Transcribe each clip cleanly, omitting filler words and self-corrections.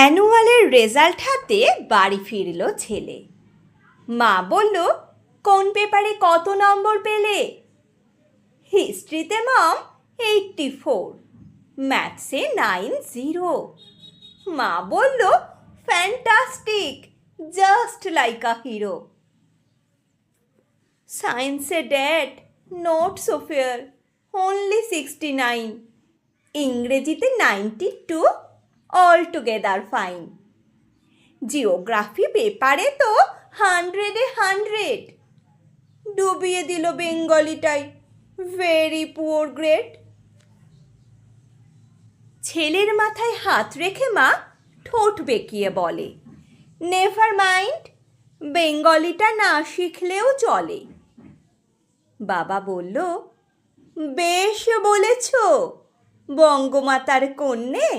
অ্যানুয়ালের result হাতে বাড়ি ফিরল ছেলে। মা বলল, কোন পেপারে কত নম্বর পেলে? হিস্ট্রিতে মাম 84, ম্যাথসে 90। মা বলল, fantastic, just like a hero. সায়েন্সে dad not so fair, only 69। ইংরেজিতে 92, অল টুগেদার ফাইন। জিওগ্রাফি পেপারে তো 100-এ 100, ডুবিয়ে দিল বেঙ্গলিটাই, ভেরি পুয়ার গ্রেড। ছেলের মাথায় হাত রেখে মা ঠোঁট বেঁকিয়ে বলে, নেভার মাইন্ড, বেঙ্গলিটা না শিখলেও চলে। বাবা বলল, বেশ বলেছ বঙ্গমাতার কন্যে,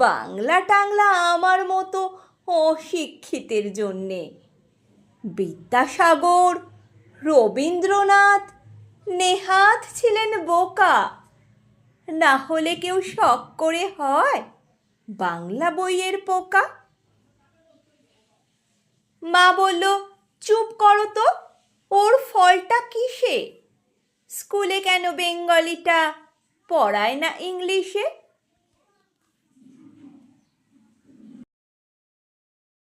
বাংলা টাংলা আমার মতো অশিক্ষিতের জন্যে। বিদ্যাসাগর, রবীন্দ্রনাথ নেহাত ছিলেন বোকা, না হলে কেউ শখ করে হয় বাংলা বইয়ের পোকা। মা বলল, চুপ করো তো, ওর ফলটা কিসে? স্কুলে কেন বেঙ্গলিটা পড়ায় না ইংলিশে?